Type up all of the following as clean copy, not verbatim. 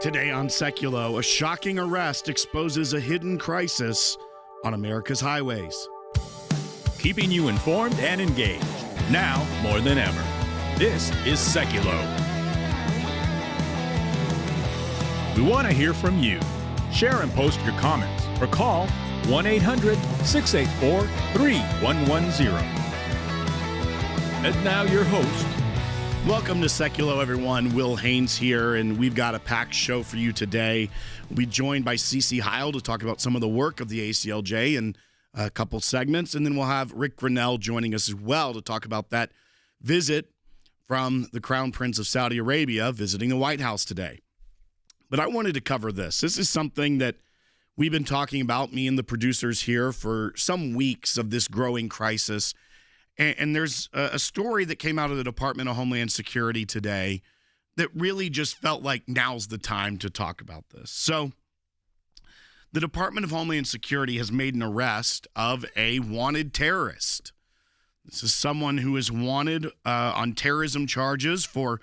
Today on Seculo, a shocking arrest exposes a hidden crisis on America's highways. Keeping you informed and engaged, now more than ever. This is Seculo. We want to hear from you. Share and post your comments or call 1-800-684-3110. And now your host. Welcome to Seculo, everyone. Will Haynes here, and we've got a packed show for you today. We'll be joined by CC Heil to talk about some of the work of the ACLJ in a couple segments, and then we'll have Rick Grinnell joining us as well to talk about that visit from the Crown Prince of Saudi Arabia visiting the White House today. But I wanted to cover this. This is something that we've been talking about, me and the producers here, for some weeks of this growing crisis. And there's a story that came out of the Department of Homeland Security today that really just felt like now's the time to talk about this. So the Department of Homeland Security has made an arrest of a wanted terrorist. This is someone who is wanted on terrorism charges for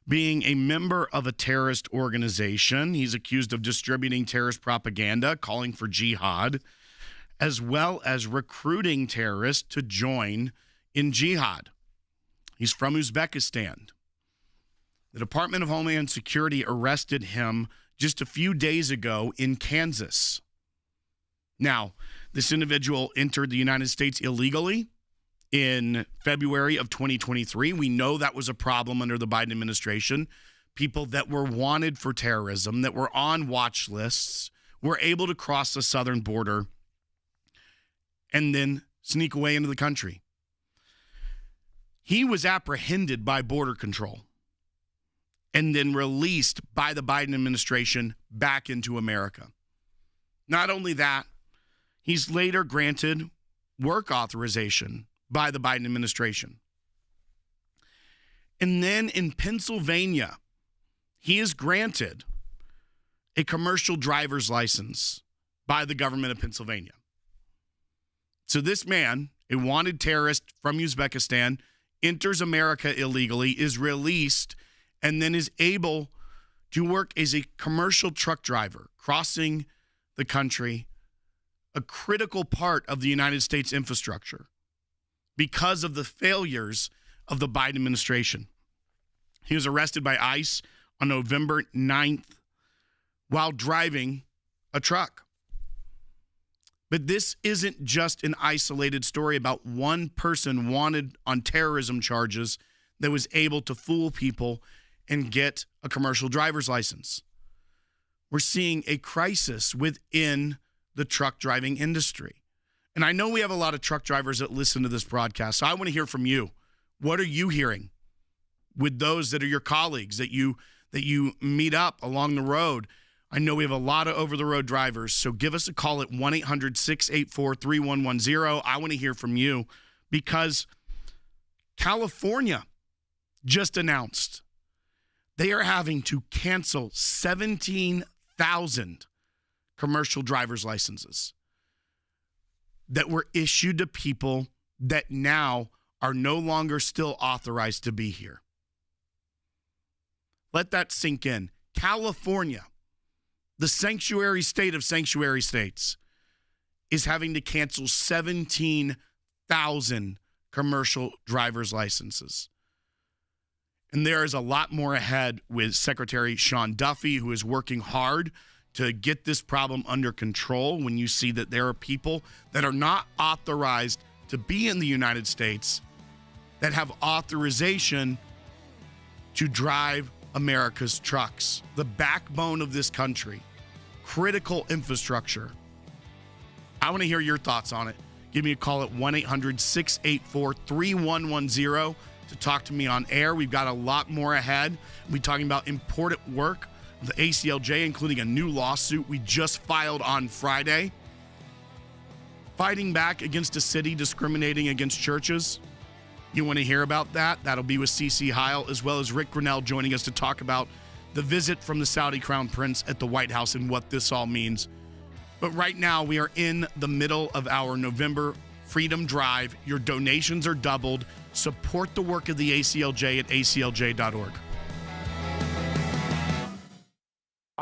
being a member of a terrorist organization. He's accused of distributing terrorist propaganda, calling for jihad, as well as recruiting terrorists to join in jihad. He's from Uzbekistan. The Department of Homeland Security arrested him just a few days ago in Kansas. Now, this individual entered the United States illegally in February of 2023. We know that was a problem under the Biden administration. People that were wanted for terrorism, that were on watch lists, were able to cross the southern border and then sneak away into the country. He was apprehended by Border Control and then released by the Biden administration back into America. Not only that, he's later granted work authorization by the Biden administration. And then in Pennsylvania, he is granted a commercial driver's license by the government of Pennsylvania. So this man, a wanted terrorist from Uzbekistan, enters America illegally, is released, and then is able to work as a commercial truck driver, crossing the country, a critical part of the United States infrastructure, because of the failures of the Biden administration. He was arrested by ICE on November 9th while driving a truck. But this isn't just an isolated story about one person wanted on terrorism charges that was able to fool people and get a commercial driver's license. We're seeing a crisis within the truck driving industry. And I know we have a lot of truck drivers that listen to this broadcast, so I want to hear from you. What are you hearing with those that are your colleagues that you meet up along the road? I know we have a lot of over-the-road drivers, so give us a call at 1-800-684-3110. I want to hear from you because California just announced they are having to cancel 17,000 commercial driver's licenses that were issued to people that now are no longer still authorized to be here. Let that sink in. California, the sanctuary state of sanctuary states, is having to cancel 17,000 commercial driver's licenses. And there is a lot more ahead with Secretary Sean Duffy, who is working hard to get this problem under control. When you see that there are people that are not authorized to be in the United States that have authorization to drive America's trucks, the backbone of this country, critical infrastructure. I want to hear your thoughts on it. Give me a call at 1-800-684-3110 to talk to me on air. We've got a lot more ahead. We'll be talking about important work of the ACLJ, including a new lawsuit we just filed on Friday, fighting back against a city discriminating against churches. You want to hear about that? That'll be with CC Heil, as well as Rick Grinnell joining us to talk about the visit from the Saudi Crown Prince at the White House and what this all means. But right now, we are in the middle of our November Freedom Drive. Your donations are doubled. Support the work of the ACLJ at aclj.org.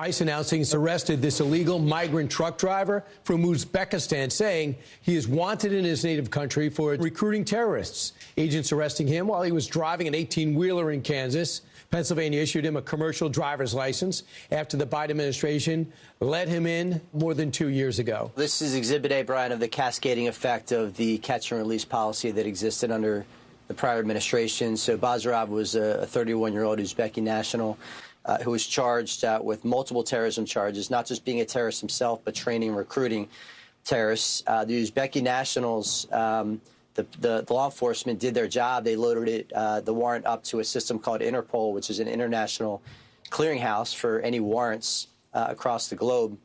ICE announcing it's arrested this illegal migrant truck driver from Uzbekistan, saying he is wanted in his native country for recruiting terrorists. Agents arresting him while he was driving an 18-wheeler in Kansas. Pennsylvania issued him a commercial driver's license after the Biden administration let him in more than 2 years ago. This is Exhibit A, Brian, of the cascading effect of the catch and release policy that existed under the prior administration. So Bazarov was a 31-year-old Uzbeki national who was charged with multiple terrorism charges, not just being a terrorist himself, but training and recruiting terrorists. The Uzbeki nationals, the law enforcement did their job. They loaded the warrant up to a system called Interpol, which is an international clearinghouse for any warrants across the globe.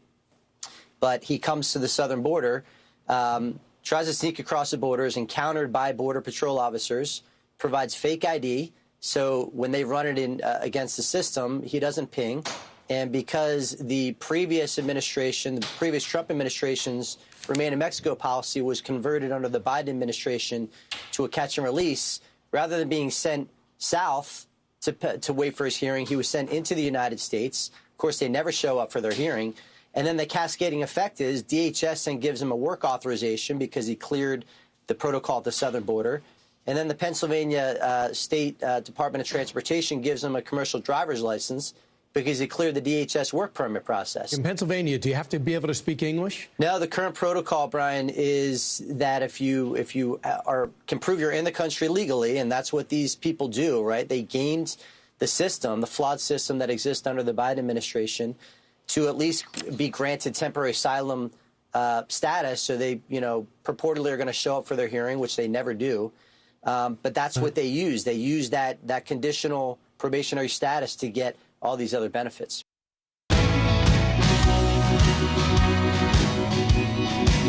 But he comes to the southern border, tries to sneak across the border, is encountered by Border Patrol officers, provides fake ID. So when they run it in against the system, he doesn't ping. And because the previous administration, the previous Trump administration's Remain in Mexico policy was converted under the Biden administration to a catch and release, rather than being sent south to wait for his hearing, he was sent into the United States. Of course, they never show up for their hearing. And then the cascading effect is DHS then gives him a work authorization because he cleared the protocol at the southern border. And then the Pennsylvania State Department of Transportation gives him a commercial driver's license because he cleared the DHS work permit process. In Pennsylvania, do you have to be able to speak English? No, the current protocol, Brian, is that if you can prove you're in the country legally, and that's what these people do, right? They gamed the system, the flawed system that exists under the Biden administration, to at least be granted temporary asylum status. So they, purportedly are going to show up for their hearing, which they never do. But that's what they use. They use that conditional probationary status to get all these other benefits.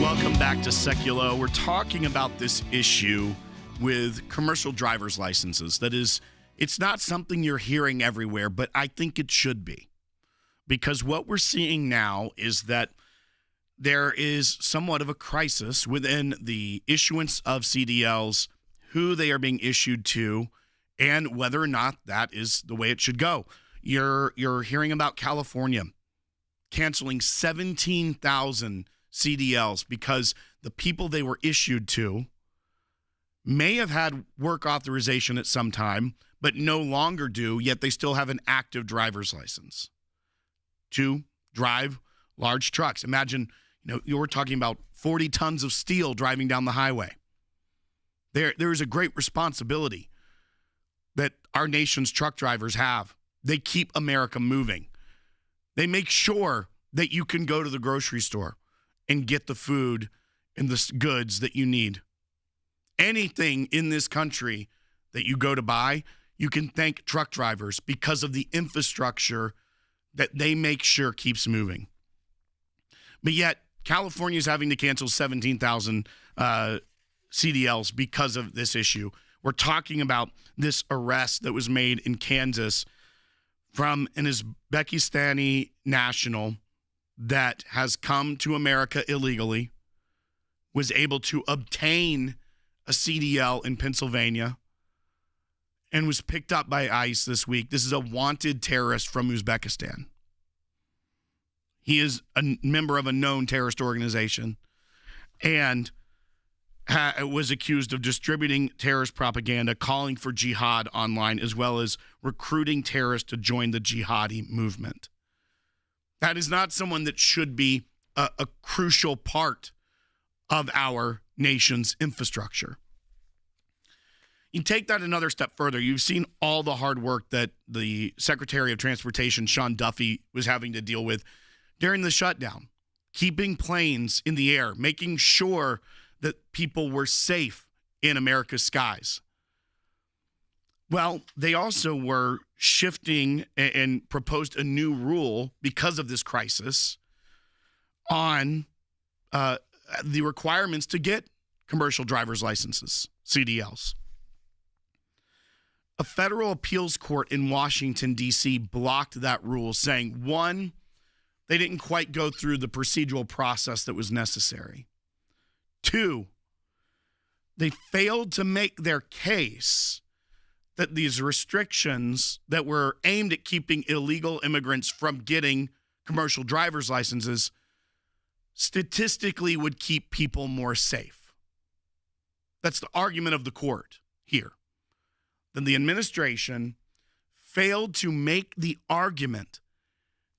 Welcome back to Seculo. We're talking about this issue with commercial driver's licenses. That is, it's not something you're hearing everywhere, but I think it should be. Because what we're seeing now is that there is somewhat of a crisis within the issuance of CDLs, who they are being issued to, and whether or not that is the way it should go. You're hearing about California canceling 17,000 CDLs because the people they were issued to may have had work authorization at some time, but no longer do, yet they still have an active driver's license to drive large trucks. Imagine, you were talking about 40 tons of steel driving down the highway. There is a great responsibility that our nation's truck drivers have. They keep America moving. They make sure that you can go to the grocery store and get the food and the goods that you need. Anything in this country that you go to buy, you can thank truck drivers because of the infrastructure that they make sure keeps moving. But yet, California is having to cancel 17,000 CDLs because of this issue. We're talking about this arrest that was made in Kansas from an Uzbekistani national that has come to America illegally, was able to obtain a CDL in Pennsylvania, and was picked up by ICE this week. This is a wanted terrorist from Uzbekistan. He is a member of a known terrorist organization and was accused of distributing terrorist propaganda, calling for jihad online, as well as recruiting terrorists to join the jihadi movement. That is not someone that should be a crucial part of our nation's infrastructure. You take that another step further. You've seen all the hard work that the Secretary of Transportation, Sean Duffy, was having to deal with during the shutdown, keeping planes in the air, making sure that people were safe in America's skies. Well, they also were shifting and proposed a new rule because of this crisis on the requirements to get commercial driver's licenses, CDLs. A federal appeals court in Washington, D.C. blocked that rule, saying, one, they didn't quite go through the procedural process that was necessary. Two, they failed to make their case that these restrictions that were aimed at keeping illegal immigrants from getting commercial driver's licenses statistically would keep people more safe. That's the argument of the court here. Then the administration failed to make the argument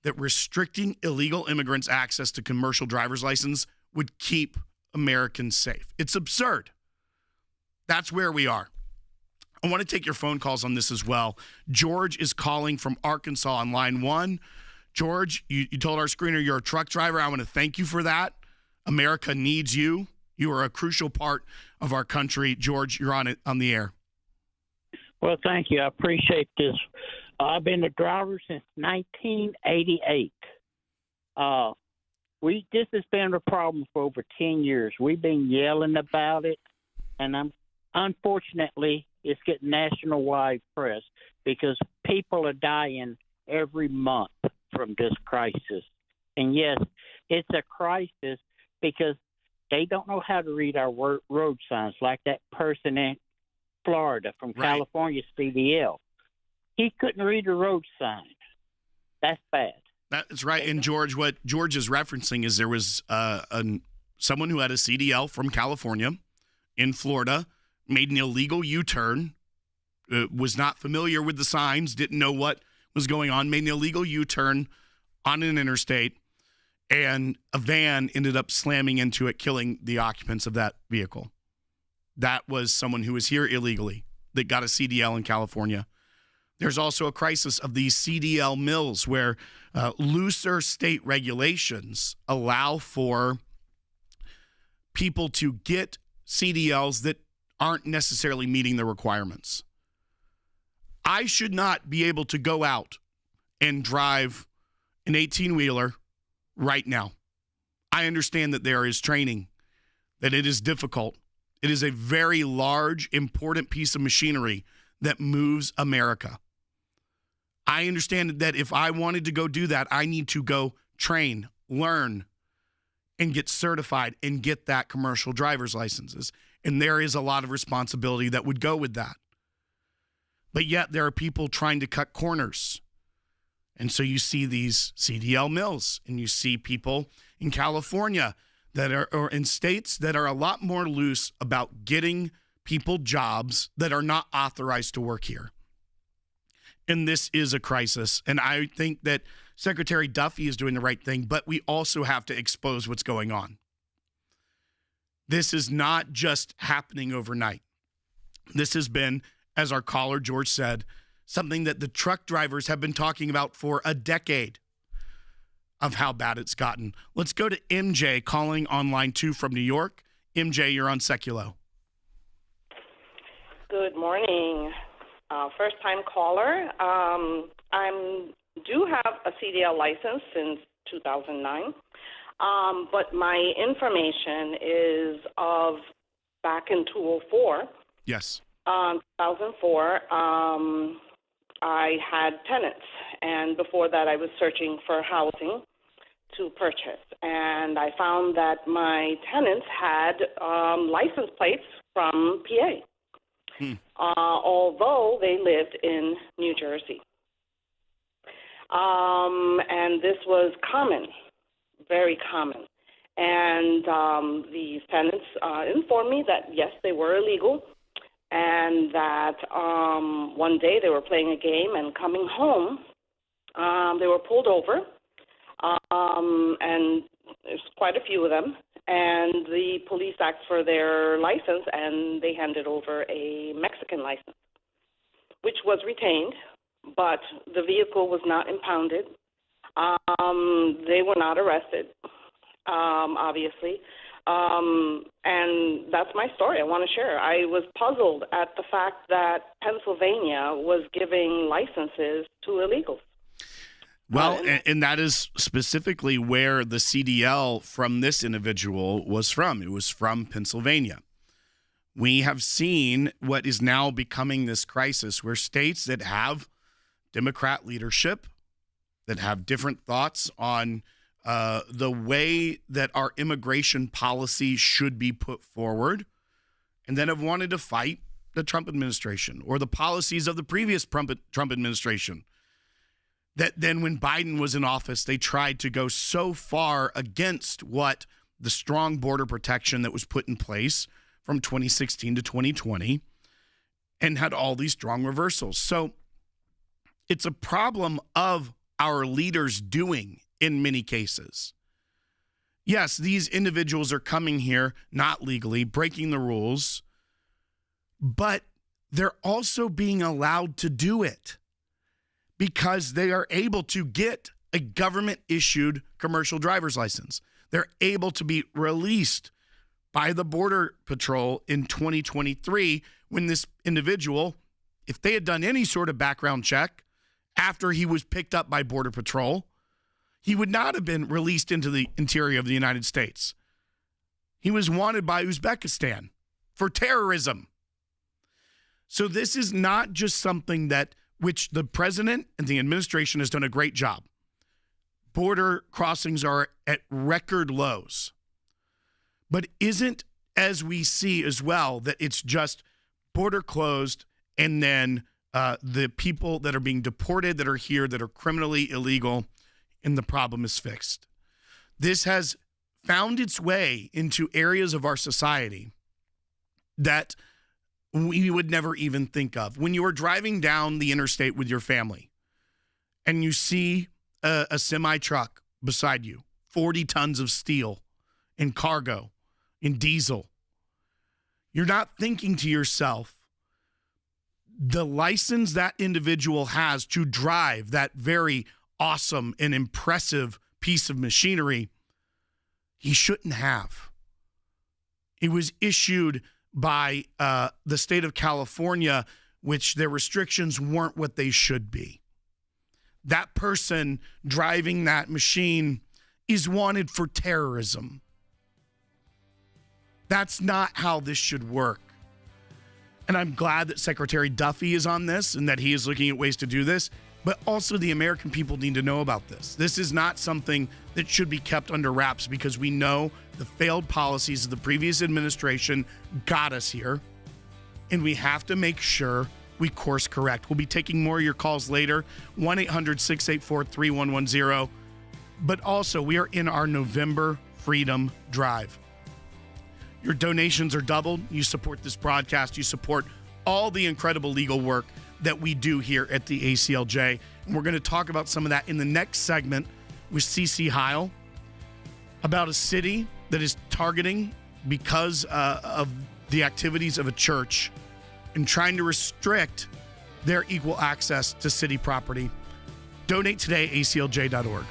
that restricting illegal immigrants' access to commercial driver's license would keep Americans safe. It's absurd. That's where we are. I want to take your phone calls on this as well. George is calling from Arkansas on line 1. George, you told our screener you're a truck driver. I want to thank you for that. America needs you. You are a crucial part of our country. George, you're on the air. Well, thank you. I appreciate this. I've been a driver since 1988. This has been a problem for over 10 years. We've been yelling about it, and unfortunately, it's getting national-wide press because people are dying every month from this crisis. And yes, it's a crisis because they don't know how to read our road signs, like that person in Florida from California, CDL. He couldn't read a road sign. That's bad. That's right. And George, what George is referencing is there was someone who had a CDL from California in Florida, made an illegal U-turn, was not familiar with the signs, didn't know what was going on, made an illegal U-turn on an interstate, and a van ended up slamming into it, killing the occupants of that vehicle. That was someone who was here illegally that got a CDL in California. There's also a crisis of these CDL mills where looser state regulations allow for people to get CDLs that aren't necessarily meeting the requirements. I should not be able to go out and drive an 18-wheeler right now. I understand that there is training, that it is difficult. It is a very large, important piece of machinery that moves America. I understand that if I wanted to go do that, I need to go train, learn, and get certified and get that commercial driver's licenses. And there is a lot of responsibility that would go with that. But yet there are people trying to cut corners. And so you see these CDL mills, and you see people in California that are, or in states that are a lot more loose about getting people jobs that are not authorized to work here. And this is a crisis. And I think that Secretary Duffy is doing the right thing, but we also have to expose what's going on. This is not just happening overnight. This has been, as our caller George said, something that the truck drivers have been talking about for a decade of how bad it's gotten. Let's go to MJ calling on line 2 from New York. MJ, you're on Seculo. Good morning. First-time caller. I do have a CDL license since 2009, but my information is of back in 2004. Yes. 2004, I had tenants, and before that I was searching for housing to purchase, and I found that my tenants had license plates from PA. Although they lived in New Jersey. And this was common, very common. And these tenants informed me that, yes, they were illegal, and that one day they were playing a game and coming home, they were pulled over, and there's quite a few of them. And the police asked for their license, and they handed over a Mexican license, which was retained, but the vehicle was not impounded. They were not arrested, obviously. And that's my story I want to share. I was puzzled at the fact that Pennsylvania was giving licenses to illegals. Well, and that is specifically where the CDL from this individual was from. It was from Pennsylvania. We have seen what is now becoming this crisis where states that have Democrat leadership, that have different thoughts on the way that our immigration policy should be put forward, and then have wanted to fight the Trump administration or the policies of the previous Trump administration. that then when Biden was in office, they tried to go so far against what the strong border protection that was put in place from 2016 to 2020 and had all these strong reversals. So it's a problem of our leaders doing in many cases. Yes, these individuals are coming here not legally, breaking the rules, but they're also being allowed to do it because they are able to get a government-issued commercial driver's license. They're able to be released by the Border Patrol in 2023 when this individual, if they had done any sort of background check after he was picked up by Border Patrol, he would not have been released into the interior of the United States. He was wanted by Uzbekistan for terrorism. So this is not just something that which the president and the administration has done a great job. Border crossings are at record lows. But isn't, as we see as well, that it's just border closed and then the people that are being deported that are here that are criminally illegal and the problem is fixed. This has found its way into areas of our society that we would never even think of. When you are driving down the interstate with your family and you see a semi-truck beside you, 40 tons of steel and cargo and diesel, you're not thinking to yourself, the license that individual has to drive that very awesome and impressive piece of machinery, he shouldn't have. It was issued by the state of California, which their restrictions weren't what they should be. That person driving that machine is wanted for terrorism. That's not how this should work. And I'm glad that Secretary Duffy is on this and that he is looking at ways to do this. But also the American people need to know about this. This is not something that should be kept under wraps because we know the failed policies of the previous administration got us here. And we have to make sure we course correct. We'll be taking more of your calls later, 1-800-684-3110. But also, we are in our November Freedom Drive. Your donations are doubled. You support this broadcast. You support all the incredible legal work that we do here at the ACLJ. And we're going to talk about some of that in the next segment with CC Heil about a city that is targeting because of the activities of a church and trying to restrict their equal access to city property. Donate today, aclj.org.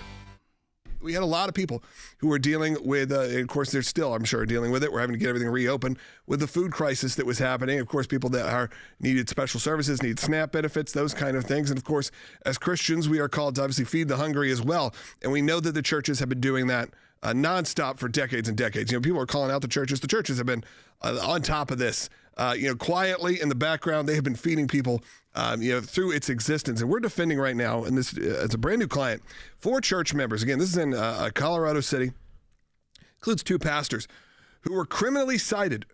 We had a lot of people who were dealing with, of course, they're still, I'm sure, dealing with it. We're having to get everything reopened with the food crisis that was happening. Of course, people that needed special services, need SNAP benefits, those kind of things. And of course, as Christians, we are called to obviously feed the hungry as well. And we know that the churches have been doing that nonstop for decades and decades. You know, people are calling out the churches. The churches have been on top of this. Quietly in the background, they have been feeding people, through its existence. And we're defending right now, and this it's a brand new client, 4 church members. Again, this is in Colorado City. Includes 2 pastors who were criminally cited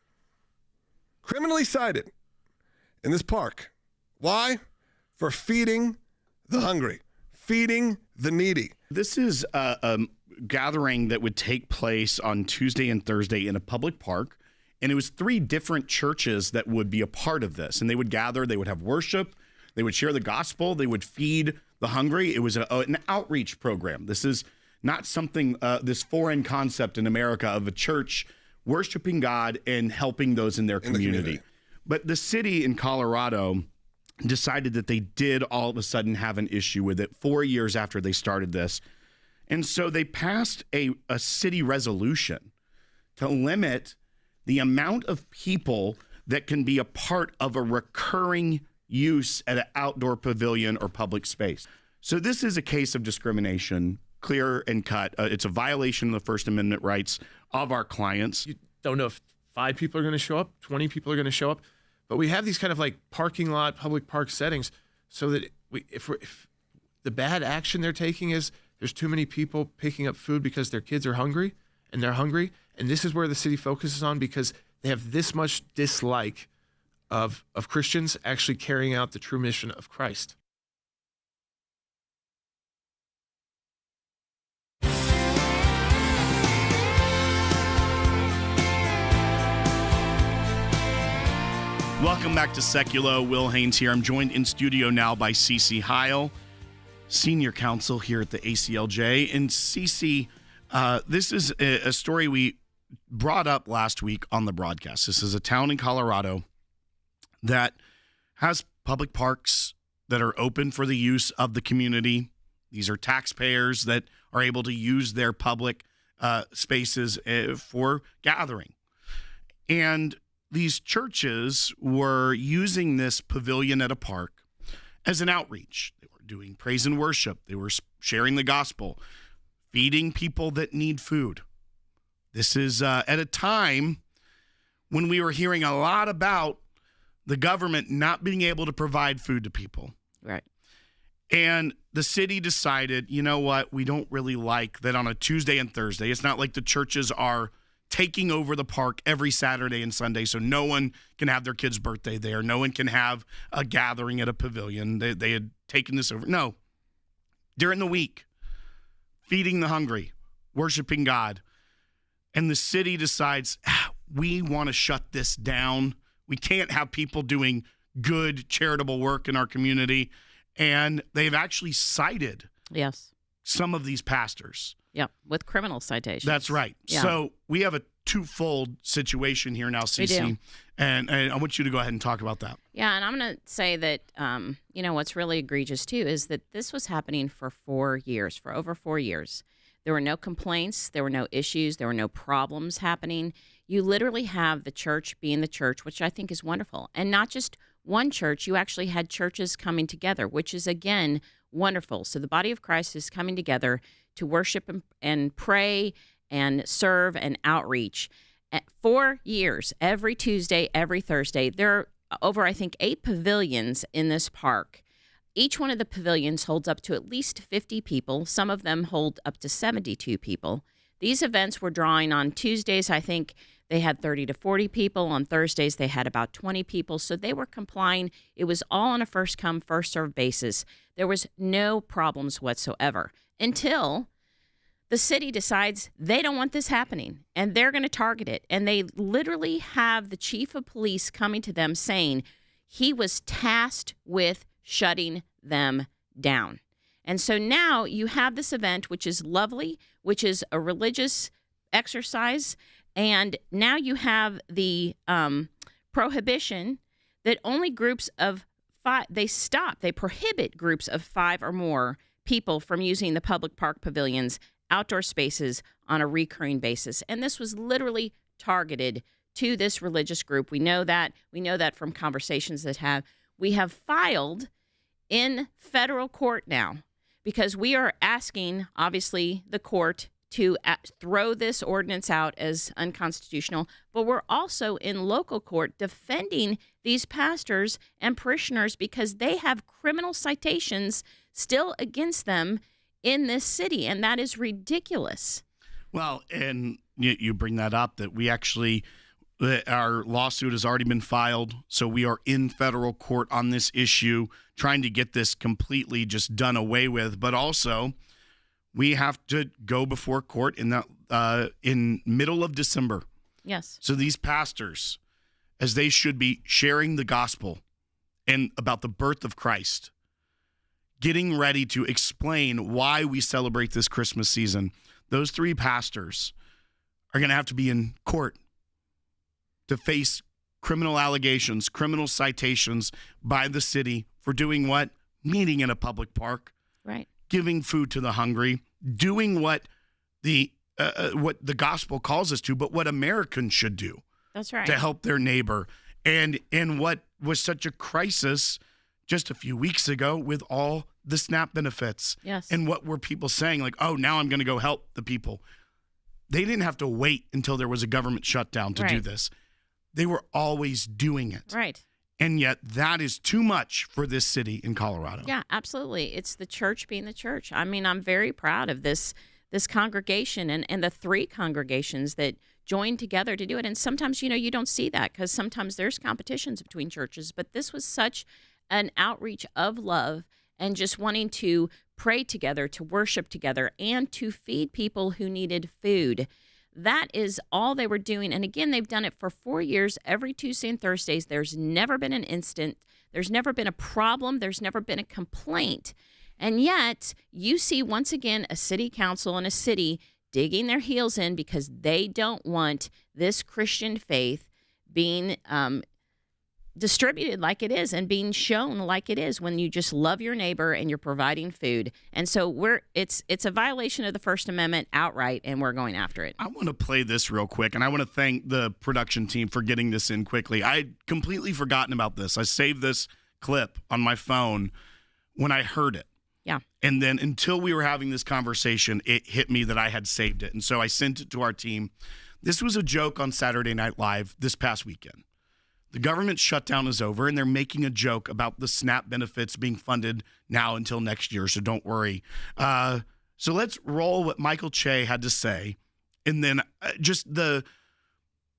in this park. Why? For feeding the hungry, feeding the needy. This is a gathering that would take place on Tuesday and Thursday in a public park. And it was 3 different churches that would be a part of this. And they would gather, they would have worship, they would share the gospel, they would feed the hungry. It was an outreach program. This is not something, this foreign concept in America of a church worshiping God and helping those in their community. But the city in Colorado decided that they did all of a sudden have an issue with it 4 years after they started this. And so they passed a city resolution to limit the amount of people that can be a part of a recurring use at an outdoor pavilion or public space. So this is a case of discrimination, clear and cut. It's a violation of the First Amendment rights of our clients. You don't know if 5 people are going to show up, 20 people are going to show up, but we have these kind of like parking lot, public park settings so that if the bad action they're taking is there's too many people picking up food because their kids are hungry and they're hungry. And this is where the city focuses on because they have this much dislike of Christians actually carrying out the true mission of Christ. Welcome back to Seculo. Will Haynes here. I'm joined in studio now by Cece Heil, senior counsel here at the ACLJ. And Cece, this is a story we brought up last week on the broadcast. This is a town in Colorado that has public parks that are open for the use of the community. These are taxpayers that are able to use their public spaces for gathering. And these churches were using this pavilion at a park as an outreach. They were doing praise and worship. They were sharing the gospel, feeding people that need food. This is at a time when we were hearing a lot about the government not being able to provide food to people. Right. And the city decided, you know what, we don't really like that on a Tuesday and Thursday. It's not like the churches are taking over the park every Saturday and Sunday, so no one can have their kid's birthday there. No one can have a gathering at a pavilion. They had taken this over. No. During the week, feeding the hungry, worshiping God. And the city decides, we want to shut this down. We can't have people doing good charitable work in our community. And they've actually cited some of these pastors. Yeah, with criminal citations. That's right. Yeah. So we have a twofold situation here now, Cece. We do. And I want you to go ahead and talk about that. Yeah, and I'm going to say that, what's really egregious, too, is that this was happening for 4 years, for over 4 years. There were no complaints. There were no issues. There were no problems happening. You literally have the church being the church, which I think is wonderful. And not just one church. You actually had churches coming together, which is, again, wonderful. So the body of Christ is coming together to worship and pray and serve and outreach. 4 years, every Tuesday, every Thursday. There are over, I think, 8 pavilions in this park. Each one of the pavilions holds up to at least 50 people. Some of them hold up to 72 people. These events were drawing on Tuesdays. I think they had 30 to 40 people. On Thursdays, they had about 20 people. So they were complying. It was all on a first-come, first-served basis. There was no problems whatsoever until the city decides they don't want this happening, and they're going to target it. And they literally have the chief of police coming to them saying he was tasked with shutting them down. And so now you have this event, which is lovely, which is a religious exercise, and now you have the prohibition that only groups of 5, they prohibit groups of 5 or more people from using the public park pavilions, outdoor spaces on a recurring basis. And this was literally targeted to this religious group. We know that. We know that from conversations that we have filed in federal court now because we are asking, obviously, the court to throw this ordinance out as unconstitutional, but we're also in local court defending these pastors and parishioners because they have criminal citations still against them in this city, and that is ridiculous. Well, and you bring that up, that we actually, our lawsuit has already been filed, so we are in federal court on this issue, trying to get this completely just done away with, but also we have to go before court in middle of December. Yes. So these pastors, as they should be sharing the gospel and about the birth of Christ, getting ready to explain why we celebrate this Christmas season, those 3 pastors are going to have to be in court to face criminal allegations, criminal citations by the city for doing what? Meeting in a public park. Right. Giving food to the hungry, doing what the gospel calls us to, but what Americans should do. That's right. To help their neighbor. And what was such a crisis just a few weeks ago with all the SNAP benefits. Yes. And what were people saying? Like, oh, now I'm going to go help the people. They didn't have to wait until there was a government shutdown to do this. They were always doing it. Right. And yet that is too much for this city in Colorado. Yeah, absolutely. It's the church being the church. I mean, I'm very proud of this congregation and the 3 congregations that joined together to do it. And sometimes, you don't see that because sometimes there's competitions between churches. But this was such an outreach of love and just wanting to pray together, to worship together, and to feed people who needed food. That is all they were doing. And again, they've done it for 4 years, every Tuesday and Thursdays. There's never been an incident. There's never been a problem. There's never been a complaint. And yet, you see once again a city council in a city digging their heels in because they don't want this Christian faith being distributed like it is and being shown like it is when you just love your neighbor and you're providing food. And so it's a violation of the First Amendment outright, and we're going after it. I want to play this real quick, and I want to thank the production team for getting this in quickly. I'd completely forgotten about this. I saved this clip on my phone when I heard it. Yeah. And then until we were having this conversation, it hit me that I had saved it. And so I sent it to our team. This was a joke on Saturday Night Live this past weekend. The government shutdown is over, and they're making a joke about the SNAP benefits being funded now until next year, so don't worry. So let's roll what Michael Che had to say, and then just the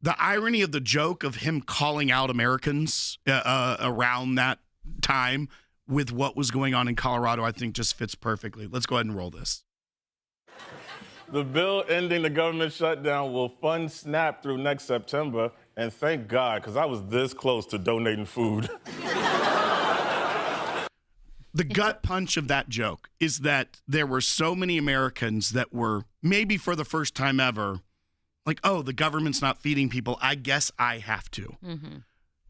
irony of the joke of him calling out Americans around that time with what was going on in Colorado, I think just fits perfectly. Let's go ahead and roll this. The bill ending the government shutdown will fund SNAP through next September, and thank God, because I was this close to donating food. The gut punch of that joke is that there were so many Americans that were, maybe for the first time ever, like, oh, the government's not feeding people. I guess I have to. Mm-hmm.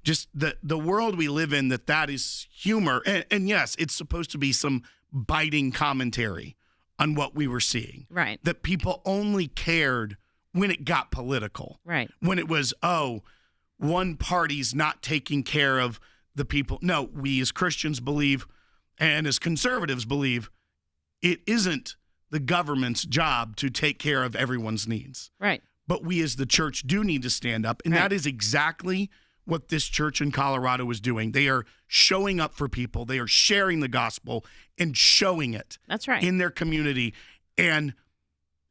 Just the world we live in, that is humor. And yes, it's supposed to be some biting commentary on what we were seeing. Right. That people only cared when it got political. Right. When it was, one party's not taking care of the people. No, we as Christians believe, and as conservatives believe, it isn't the government's job to take care of everyone's needs. Right. But we as the church do need to stand up. And that is exactly what this church in Colorado is doing. They are showing up for people. They are sharing the gospel and showing it. That's right. In their community. And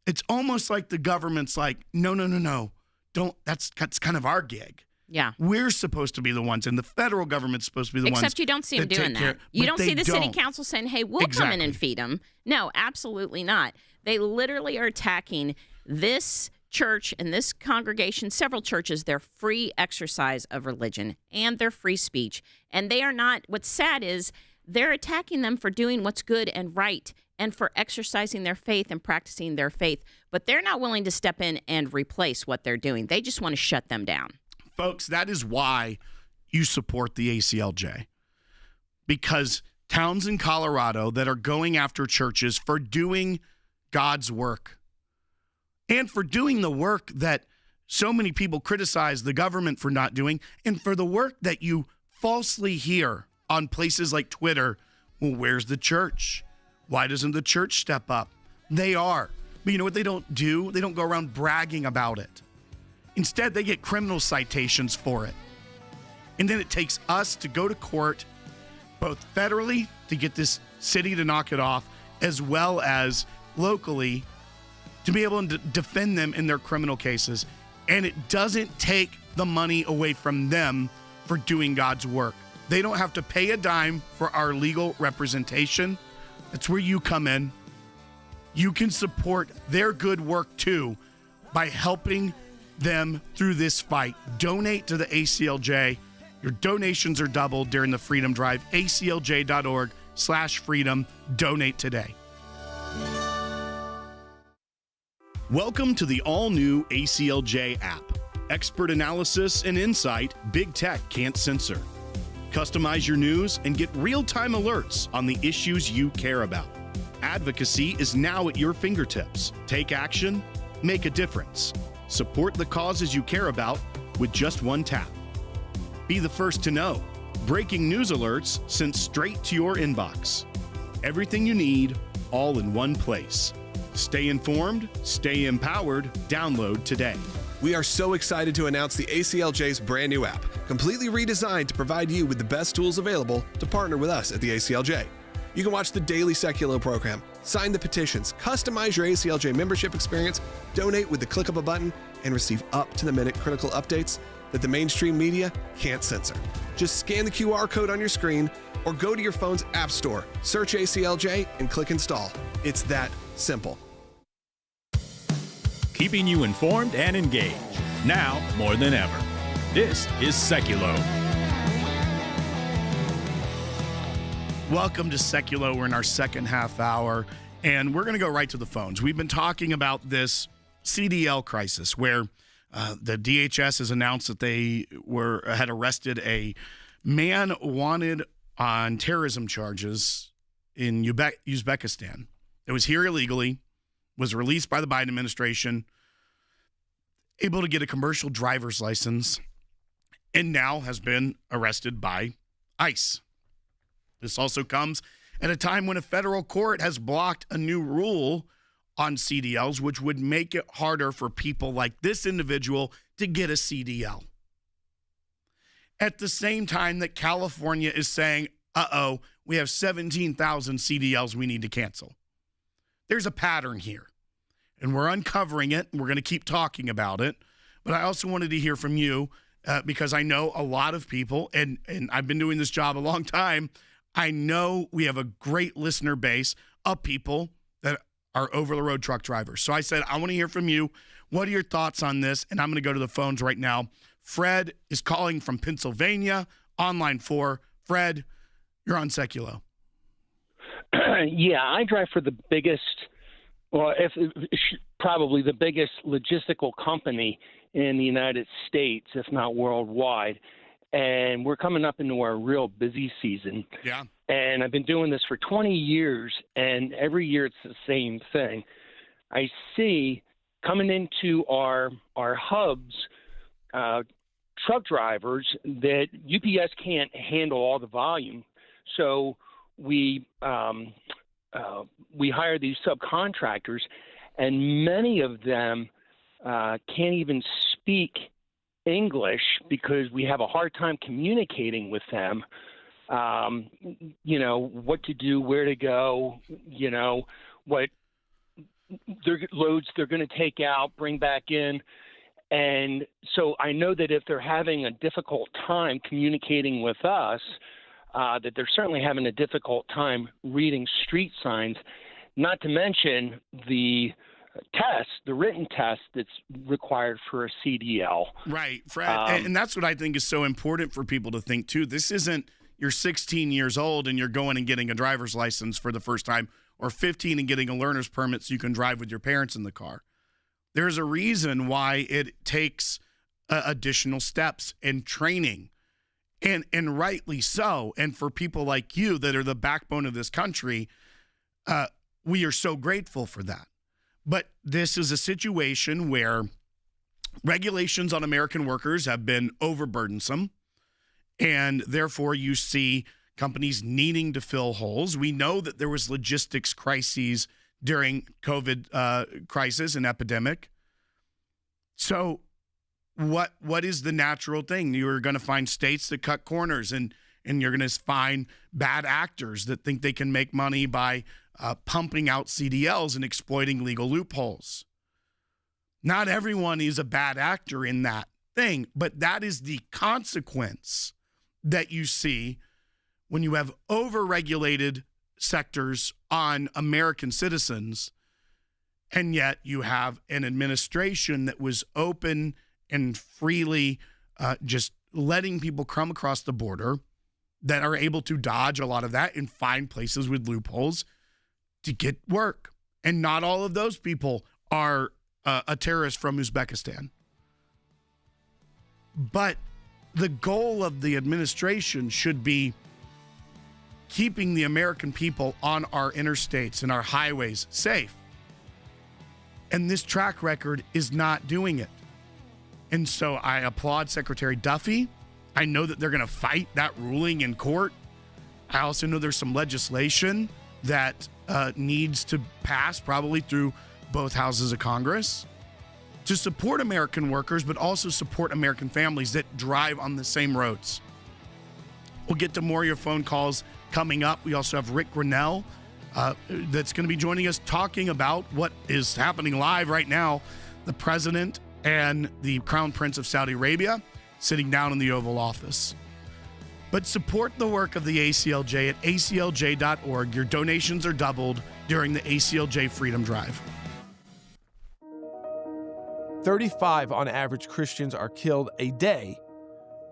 it's almost like the government's like, no. Don't, that's kind of our gig. Yeah. We're supposed to be the ones, and the federal government's supposed to be the ones. Except you don't see them doing that. You don't see the city council saying, hey, we'll come in and feed them. No, absolutely not. They literally are attacking this church and this congregation, several churches, their free exercise of religion and their free speech. And they are not, what's sad is they're attacking them for doing what's good and right and for exercising their faith and practicing their faith. But they're not willing to step in and replace what they're doing. They just want to shut them down. Folks, that is why you support the ACLJ. Because towns in Colorado that are going after churches for doing God's work and for doing the work that so many people criticize the government for not doing, and for the work that you falsely hear on places like Twitter. Well, where's the church? Why doesn't the church step up? They are. But you know what they don't do? They don't go around bragging about it. Instead, they get criminal citations for it. And then it takes us to go to court, both federally to get this city to knock it off, as well as locally to be able to defend them in their criminal cases. And it doesn't take the money away from them for doing God's work. They don't have to pay a dime for our legal representation. That's where you come in. You can support their good work too by helping them through this fight. Donate to the ACLJ. Your donations are doubled during the Freedom Drive. ACLJ.org/freedom. Donate today. Welcome to the all-new ACLJ app. Expert analysis and insight big tech can't censor. Customize your news and get real-time alerts on the issues you care about. Advocacy is now at your fingertips. Take action, make a difference. Support the causes you care about with just one tap. Be the first to know. Breaking news alerts sent straight to your inbox. Everything you need, all in one place. Stay informed, stay empowered. Download today. We are so excited to announce the ACLJ's brand new app, completely redesigned to provide you with the best tools available to partner with us at the ACLJ. You can watch the daily Seculo program, sign the petitions, customize your ACLJ membership experience, donate with the click of a button, and receive up-to-the-minute critical updates that the mainstream media can't censor. Just scan the QR code on your screen or go to your phone's app store, search ACLJ, and click install. It's that simple. keeping you informed and engaged. Now more than ever. This is Seculo. Welcome to Seculo. We're in our second half hour, and we're going to go right to the phones. We've been talking about this CDL crisis where the DHS has announced that they had arrested a man wanted on terrorism charges in Uzbekistan. It was here illegally, was released by the Biden administration, able to get a commercial driver's license, and now has been arrested by ICE. This also comes at a time when a federal court has blocked a new rule on CDLs, which would make it harder for people like this individual to get a CDL. At the same time that California is saying, we have 17,000 CDLs we need to cancel. There's a pattern here, and we're uncovering it, and we're going to keep talking about it. But I also wanted to hear from you because I know a lot of people, and I've been doing this job a long time. I know we have a great listener base of people that are over-the-road truck drivers. So I said, I want to hear from you. What are your thoughts on this? And I'm going to go to the phones right now. Fred is calling from Pennsylvania, on line 4. Fred, you're on Seculo. Yeah, I drive for the biggest, probably the biggest logistical company in the United States, if not worldwide. And we're coming up into our real busy season. Yeah. And I've been doing this for 20 years, and every year it's the same thing. I see coming into our hubs, truck drivers that UPS can't handle all the volume. So we hire these subcontractors, and many of them can't even speak English because we have a hard time communicating with them. What to do, where to go, what loads they're going to take out, bring back in. And so I know that if they're having a difficult time communicating with us, that they're certainly having a difficult time reading street signs, not to mention the written test that's required for a CDL. Right, Fred. And that's what I think is so important for people to think, too. This isn't you're 16 years old and you're going and getting a driver's license for the first time, or 15 and getting a learner's permit so you can drive with your parents in the car. There's a reason why it takes additional steps and training, and rightly so. And for people like you that are the backbone of this country, we are so grateful for that. But this is a situation where regulations on American workers have been overburdensome, and therefore you see companies needing to fill holes. We know that there was logistics crises during COVID crisis and epidemic. So what is the natural thing? You're going to find states that cut corners, and you're going to find bad actors that think they can make money by pumping out CDLs and exploiting legal loopholes. Not everyone is a bad actor in that thing, but that is the consequence that you see when you have over-regulated sectors on American citizens, and yet you have an administration that was open and freely just letting people come across the border that are able to dodge a lot of that and find places with loopholes to get work. And not all of those people are a terrorist from Uzbekistan. But the goal of the administration should be keeping the American people on our interstates and our highways safe. And this track record is not doing it. And so I applaud Secretary Duffy. I know that they're going to fight that ruling in court. I also know there's some legislation that needs to pass probably through both houses of Congress to support American workers, but also support American families that drive on the same roads. We'll get to more of your phone calls coming up. We also have Rick Grinnell that's going to be joining us talking about what is happening live right now. The president and the Crown Prince of Saudi Arabia sitting down in the Oval Office. But support the work of the ACLJ at aclj.org. Your donations are doubled during the ACLJ Freedom Drive. 35 on average Christians are killed a day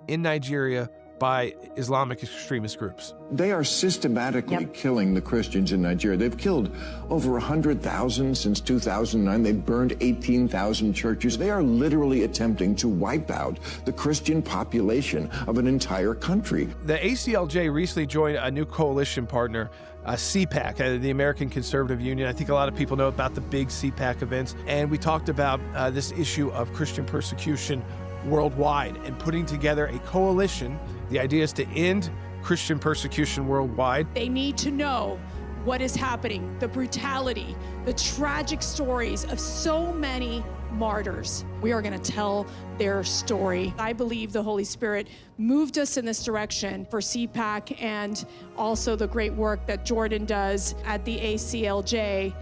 in Nigeria by Islamic extremist groups. They are systematically killing the Christians in Nigeria. They've killed over 100,000 since 2009. They've burned 18,000 churches. They are literally attempting to wipe out the Christian population of an entire country. The ACLJ recently joined a new coalition partner, CPAC, the American Conservative Union. I think a lot of people know about the big CPAC events. And we talked about this issue of Christian persecution worldwide and putting together a coalition. The idea is to end Christian persecution worldwide. They need to know what is happening, the brutality, the tragic stories of so many martyrs. We are going to tell their story. I believe the Holy Spirit moved us in this direction for CPAC and also the great work that Jordan does at the ACLJ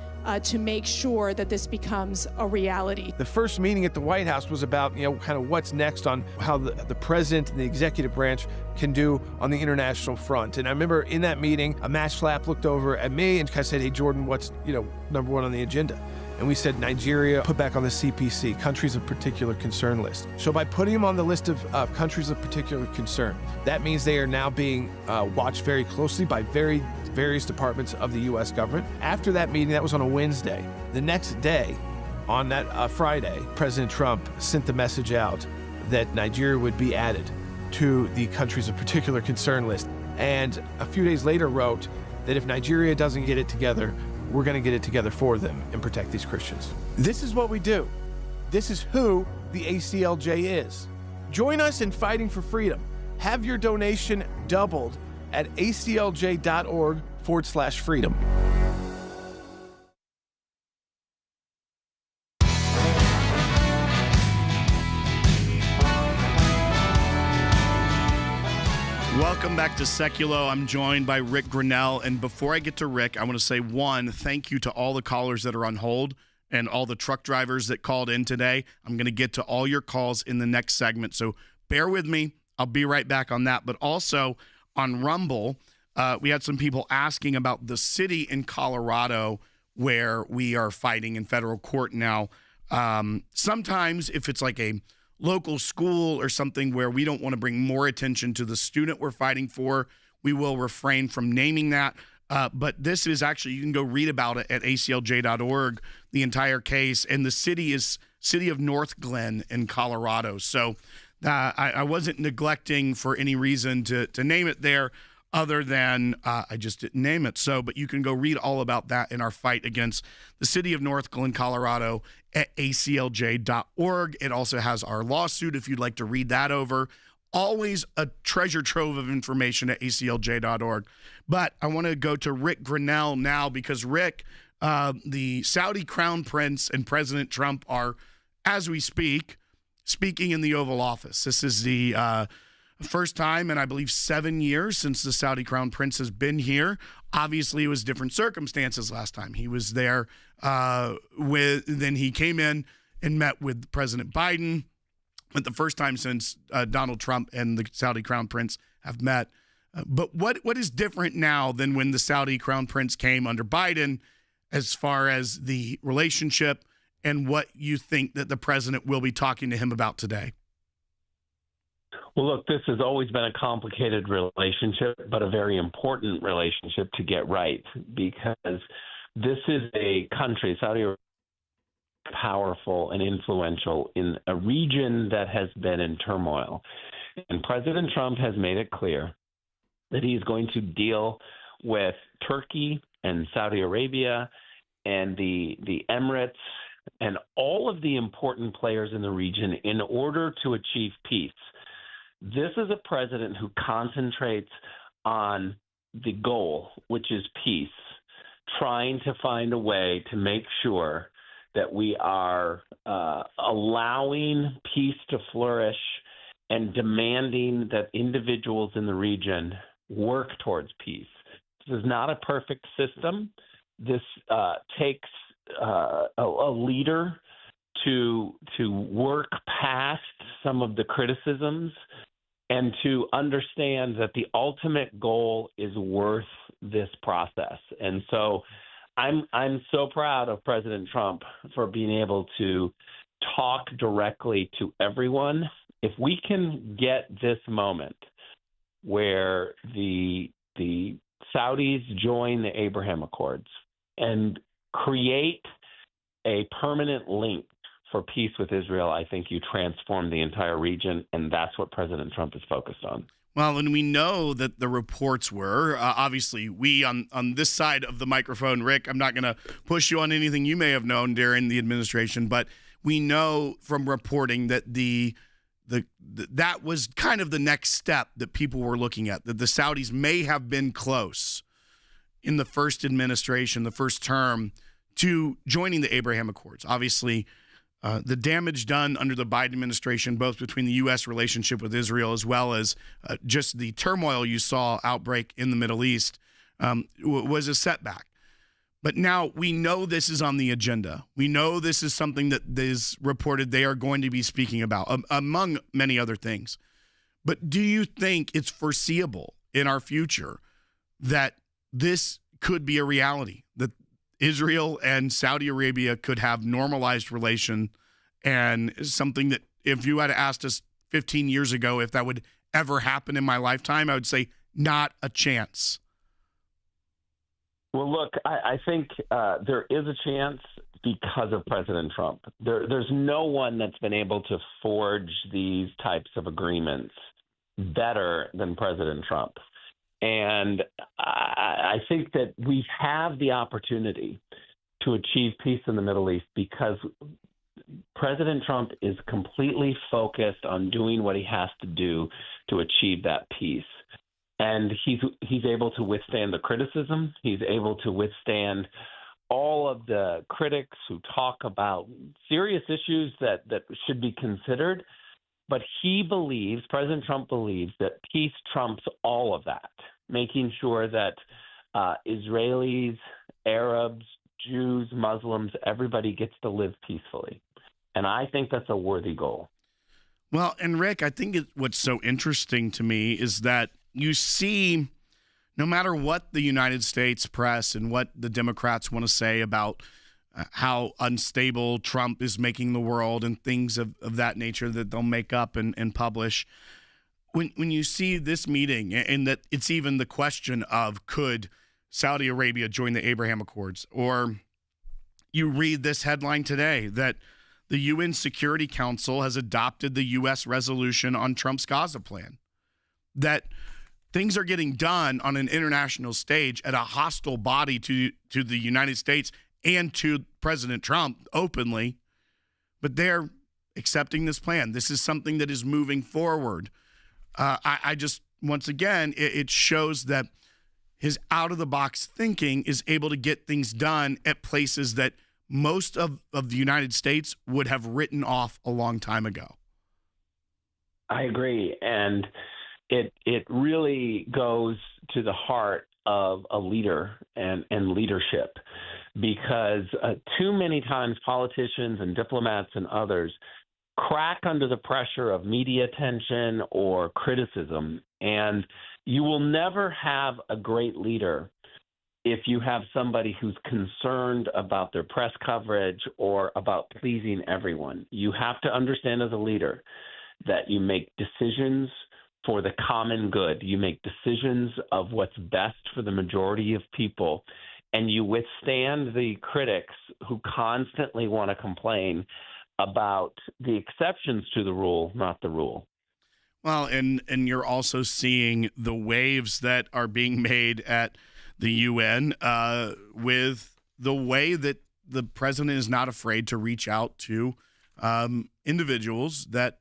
to make sure that this becomes a reality. The first meeting at the White House was about, kind of what's next on how the president and the executive branch can do on the international front. And I remember in that meeting, Matt Schlapp looked over at me and kind of said, "Hey, Jordan, what's, number one on the agenda?" And we said, Nigeria, put back on the CPC, countries of particular concern list. So by putting them on the list of countries of particular concern, that means they are now being watched very closely by various departments of the U.S. government. After that meeting, that was on a Wednesday. The next day, on that Friday, President Trump sent the message out that Nigeria would be added to the countries of particular concern list. And a few days later wrote that if Nigeria doesn't get it together, we're going to get it together for them and protect these Christians. This is what we do. This is who the ACLJ is. Join us in fighting for freedom. Have your donation doubled at aclj.org/freedom. Welcome back to Seculo. I'm joined by Rick Grinnell. And before I get to Rick, I want to say, one, thank you to all the callers that are on hold and all the truck drivers that called in today. I'm going to get to all your calls in the next segment. So bear with me. I'll be right back on that. But also on Rumble, we had some people asking about the city in Colorado where we are fighting in federal court now. Sometimes if it's like a local school or something where we don't want to bring more attention to the student we're fighting for, we will refrain from naming that. But this is actually, you can go read about it at aclj.org, the entire case. And the city is City of North Glen in Colorado. So I wasn't neglecting for any reason to name it there other than I just didn't name it. So, but you can go read all about that in our fight against the City of North Glen, Colorado at aclj.org. It also has our lawsuit if you'd like to read that over. Always a treasure trove of information at aclj.org. But I want to go to Rick Grinnell now because Rick, the Saudi Crown Prince and President Trump are, as we speak, speaking in the Oval Office. This is the first time in, I believe, 7 years since the Saudi Crown Prince has been here. Obviously, it was different circumstances last time. He was there then he came in and met with President Biden. But the first time since Donald Trump and the Saudi Crown Prince have met. But what is different now than when the Saudi Crown Prince came under Biden as far as the relationship and what you think that the president will be talking to him about today? Well, look, this has always been a complicated relationship, but a very important relationship to get right, because this is a country, Saudi Arabia, powerful and influential in a region that has been in turmoil. And President Trump has made it clear that he is going to deal with Turkey and Saudi Arabia and the Emirates and all of the important players in the region in order to achieve peace. This is a president who concentrates on the goal, which is peace, trying to find a way to make sure that we are allowing peace to flourish and demanding that individuals in the region work towards peace. This is not a perfect system. This takes a leader to work past some of the criticisms and to understand that the ultimate goal is worth this process. And so I'm so proud of President Trump for being able to talk directly to everyone. If we can get this moment where the Saudis join the Abraham Accords and create a permanent link for peace with Israel, I think you transform the entire region, and that's what President Trump is focused on. Well, and we know that the reports were, obviously, we on this side of the microphone, Rick, I'm not going to push you on anything you may have known during the administration, but we know from reporting that that was kind of the next step that people were looking at, that the Saudis may have been close in the first administration, the first term, to joining the Abraham Accords. Obviously, the damage done under the Biden administration, both between the U.S. relationship with Israel as well as just the turmoil you saw outbreak in the Middle East, was a setback. But now we know this is on the agenda. We know this is something that is reported they are going to be speaking about, among many other things. But do you think it's foreseeable in our future that this could be a reality, that Israel and Saudi Arabia could have normalized relation, and something that if you had asked us 15 years ago if that would ever happen in my lifetime, I would say not a chance? Well, look, I think there is a chance because of President Trump. There's no one that's been able to forge these types of agreements better than President Trump. And I think that we have the opportunity to achieve peace in the Middle East because President Trump is completely focused on doing what he has to do to achieve that peace. And he's able to withstand the criticism. He's able to withstand all of the critics who talk about serious issues that should be considered. But President Trump believes that peace trumps all of that, making sure that Israelis, Arabs, Jews, Muslims, everybody gets to live peacefully. And I think that's a worthy goal. Well, and Rick, I think what's so interesting to me is that you see, no matter what the United States press and what the Democrats want to say about how unstable Trump is making the world and things of that nature that they'll make up and publish, when you see this meeting and that it's even the question of could Saudi Arabia join the Abraham Accords, or you read this headline today that the UN Security Council has adopted the U.S. resolution on Trump's Gaza plan, that things are getting done on an international stage at a hostile body to the United States and to President Trump openly, but they're accepting this plan. This is something that is moving forward. I just, once again, it shows that his out-of-the-box thinking is able to get things done at places that most of the United States would have written off a long time ago. I agree. And it really goes to the heart of a leader and leadership, because too many times politicians and diplomats and others crack under the pressure of media attention or criticism. And you will never have a great leader if you have somebody who's concerned about their press coverage or about pleasing everyone. You have to understand as a leader that you make decisions for the common good. You make decisions of what's best for the majority of people, and you withstand the critics who constantly want to complain about the exceptions to the rule, not the rule. Well, and you're also seeing the waves that are being made at the UN with the way that the president is not afraid to reach out to individuals that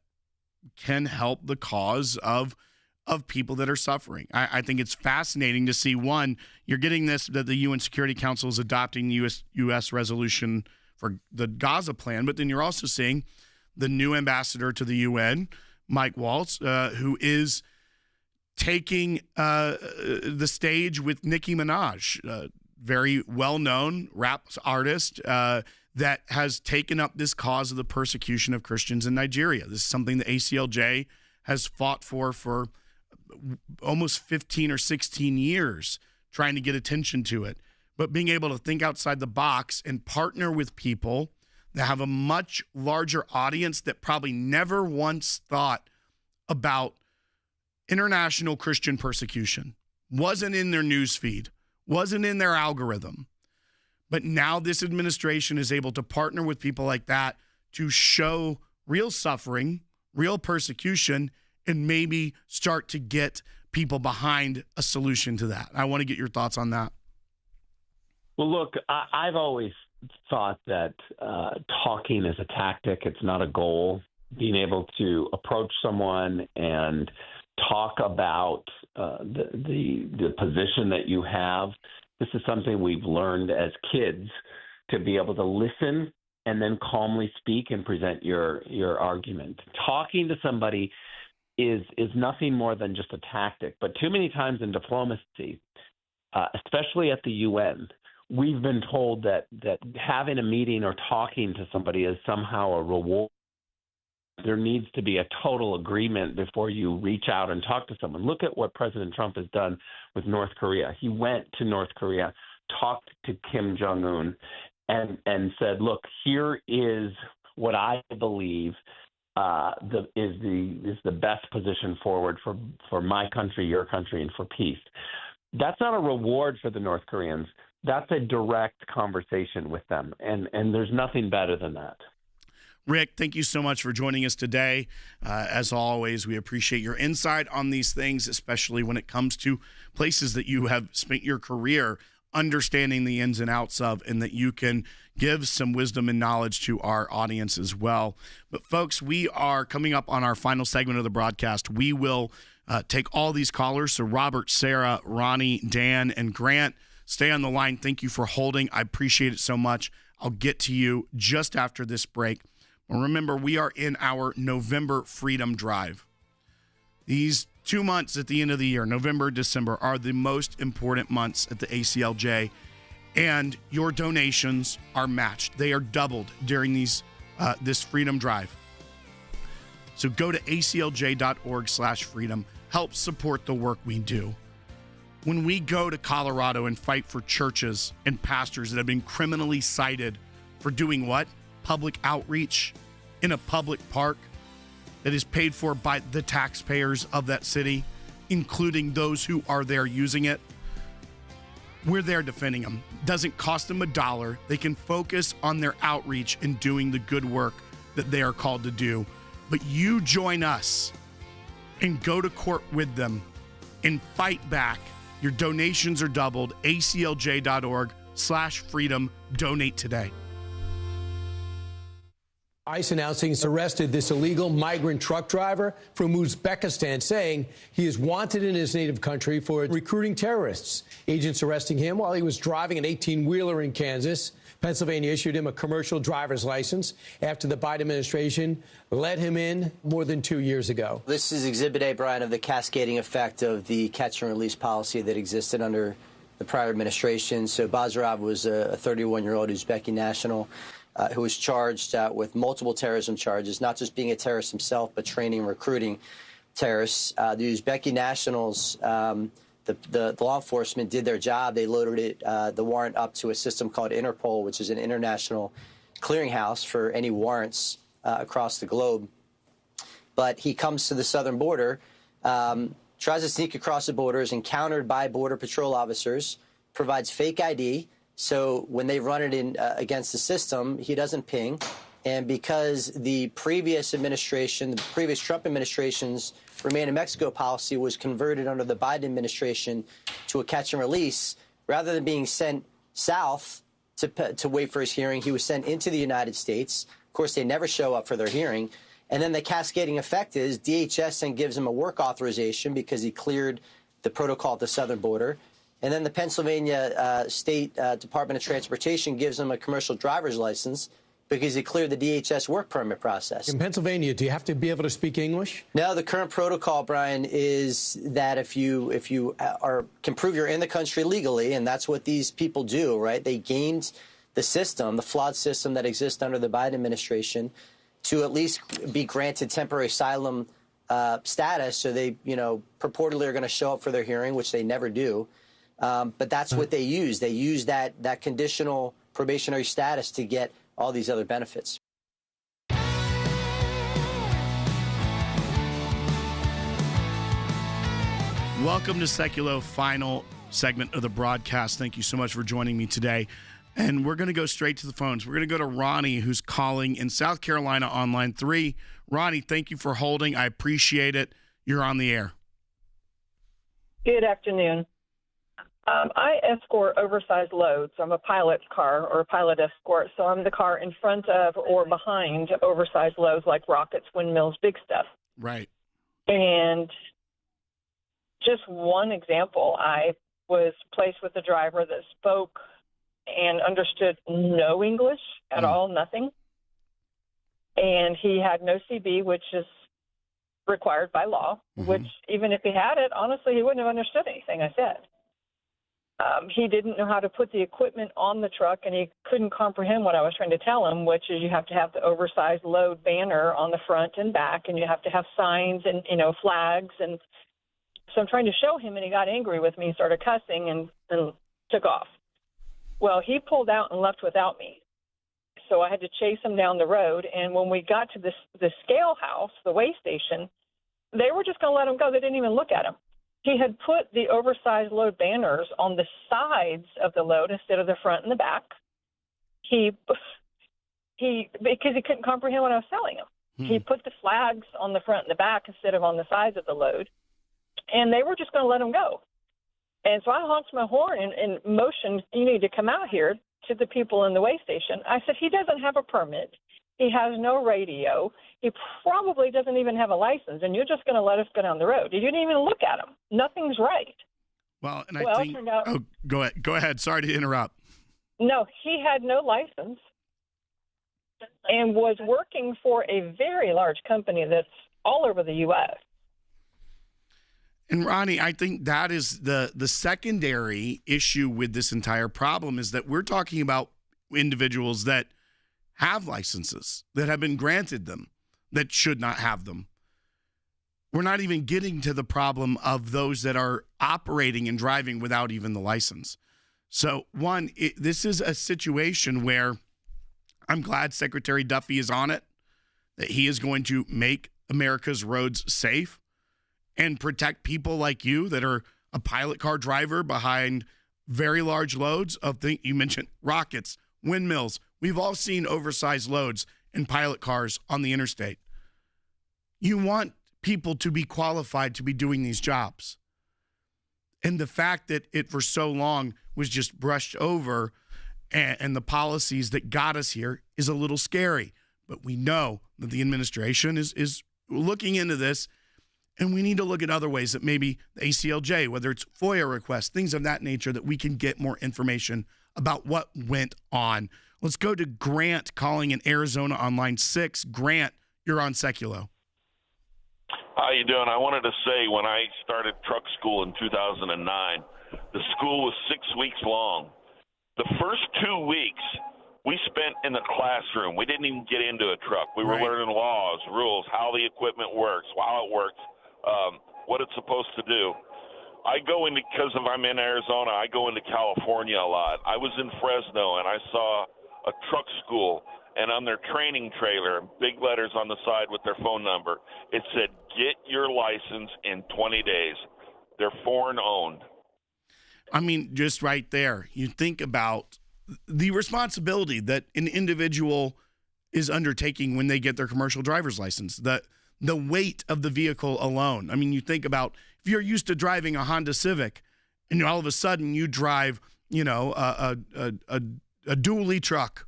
can help the cause of people that are suffering. I think it's fascinating to see, one, you're getting this, that the UN Security Council is adopting the U.S. resolution for the Gaza plan, but then you're also seeing the new ambassador to the UN, Mike Waltz, who is taking the stage with Nicki Minaj, very well-known rap artist that has taken up this cause of the persecution of Christians in Nigeria. This is something the ACLJ has fought for almost 15 or 16 years, trying to get attention to it. But being able to think outside the box and partner with people that have a much larger audience that probably never once thought about international Christian persecution, wasn't in their news feed, wasn't in their algorithm. But now this administration is able to partner with people like that to show real suffering, real persecution, and maybe start to get people behind a solution to that. I want to get your thoughts on that. Well, look, I've always thought that talking is a tactic. It's not a goal. Being able to approach someone and talk about the position that you have. This is something we've learned as kids, to be able to listen and then calmly speak and present your argument. Talking to somebody is nothing more than just a tactic. But too many times in diplomacy, especially at the UN, we've been told that having a meeting or talking to somebody is somehow a reward. There needs to be a total agreement before you reach out and talk to someone. Look at what President Trump has done with North Korea. He went to North Korea, talked to Kim Jong-un, and said, look, here is what I believe is the best position forward for my country, your country, and for peace. That's not a reward for the North Koreans. That's a direct conversation with them, and there's nothing better than that. Rick, thank you so much for joining us today. As always, we appreciate your insight on these things, especially when it comes to places that you have spent your career understanding the ins and outs of, and that you can give some wisdom and knowledge to our audience as well. But folks, we are coming up on our final segment of the broadcast. We will take all these callers. So Robert, Sarah, Ronnie, Dan, and Grant, stay on the line. Thank you for holding. I appreciate it so much. I'll get to you just after this break. Remember, we are in our November Freedom Drive. These 2 months at the end of the year, November, December, are the most important months at the ACLJ, and your donations are matched. They are doubled during this Freedom Drive. So go to aclj.org/freedom. Help support the work we do. When we go to Colorado and fight for churches and pastors that have been criminally cited for doing what? Public outreach in a public park that is paid for by the taxpayers of that city, including those who are there using it. We're there defending them. Doesn't cost them $1. They can focus on their outreach and doing the good work that they are called to do. But you join us and go to court with them and fight back. Your donations are doubled. aclj.org/freedom. Donate today. ICE announcing it's arrested this illegal migrant truck driver from Uzbekistan, saying he is wanted in his native country for recruiting terrorists. Agents arresting him while he was driving an 18-wheeler in Kansas. Pennsylvania issued him a commercial driver's license after the Biden administration let him in more than 2 years ago. This is Exhibit A, Brian, of the cascading effect of the catch and release policy that existed under the prior administration. So Bazarov was a 31-year-old Uzbeki national who was charged with multiple terrorism charges, not just being a terrorist himself, but training and recruiting terrorists. The Uzbeki nationals, the law enforcement did their job. They loaded the warrant up to a system called Interpol, which is an international clearinghouse for any warrants across the globe. But he comes to the southern border, tries to sneak across the border, is encountered by Border Patrol officers, provides fake ID. So when they run it in against the system, he doesn't ping. And because the previous administration, the previous Trump administration's Remain in Mexico policy was converted under the Biden administration to a catch and release, rather than being sent south to wait for his hearing, he was sent into the United States. Of course, they never show up for their hearing. And then the cascading effect is DHS then gives him a work authorization because he cleared the protocol at the southern border. And then the Pennsylvania State Department of Transportation gives him a commercial driver's license because he cleared the DHS work permit process. In Pennsylvania, do you have to be able to speak English? No, the current protocol, Brian, is that if you can prove you're in the country legally, and that's what these people do, right? They gamed the system, the flawed system that exists under the Biden administration, to at least be granted temporary asylum status. So they, purportedly are going to show up for their hearing, which they never do. But that's what they use. They use that conditional probationary status to get all these other benefits. Welcome to Seculo, final segment of the broadcast. Thank you so much for joining me today. And we're going to go straight to the phones. We're going to go to Ronnie, who's calling in South Carolina on line 3. Ronnie, thank you for holding. I appreciate it. You're on the air. Good afternoon. I escort oversized loads. I'm a pilot's car or a pilot escort, so I'm the car in front of or behind oversized loads like rockets, windmills, big stuff. Right. And just one example, I was placed with a driver that spoke and understood no English at all, nothing. And he had no CB, which is required by law, which even if he had it, honestly, he wouldn't have understood anything I said. He didn't know how to put the equipment on the truck, and he couldn't comprehend what I was trying to tell him, which is you have to have the oversized load banner on the front and back, and you have to have signs and, flags. And so I'm trying to show him, and he got angry with me, started cussing, and took off. Well, he pulled out and left without me. So I had to chase him down the road. And when we got to the scale house, the weigh station, they were just going to let him go. They didn't even look at him. He had put the oversized load banners on the sides of the load instead of the front and the back. Because he couldn't comprehend what I was telling him. He put the flags on the front and the back instead of on the sides of the load. And they were just going to let him go. And so I honked my horn and motioned, you need to come out here, to the people in the weigh station. I said, he doesn't have a permit. He has no radio. He probably doesn't even have a license, and you're just going to let us go down the road. You didn't even look at him. Nothing's right. Well, and I think... Go ahead. Sorry to interrupt. No, he had no license and was working for a very large company that's all over the U.S. And Ronnie, I think that is the secondary issue with this entire problem is that we're talking about individuals that have licenses, that have been granted them, that should not have them. We're not even getting to the problem of those that are operating and driving without even the license. So, this is a situation where I'm glad Secretary Duffy is on it, that he is going to make America's roads safe and protect people like you that are a pilot car driver behind very large loads of things. You mentioned rockets, windmills. We've all seen oversized loads in pilot cars on the interstate. You want people to be qualified to be doing these jobs. And the fact that it for so long was just brushed over and the policies that got us here is a little scary. But we know that the administration is looking into this. And we need to look at other ways that maybe the ACLJ, whether it's FOIA requests, things of that nature, that we can get more information about what went on. Let's go to Grant calling in Arizona on line 6. Grant, you're on Seculo. How you doing? I wanted to say when I started truck school in 2009, the school was 6 weeks long. The first 2 weeks we spent in the classroom. We didn't even get into a truck. We were learning laws, rules, how the equipment works, how it works. What it's supposed to do. Because I'm in Arizona, I go into California a lot. I was in Fresno, and I saw a truck school, and on their training trailer, big letters on the side with their phone number, it said, get your license in 20 days. They're foreign-owned. I mean, just right there, you think about the responsibility that an individual is undertaking when they get their commercial driver's license, the weight of the vehicle alone. I mean, you think about if you're used to driving a Honda Civic and all of a sudden you drive, a dually truck,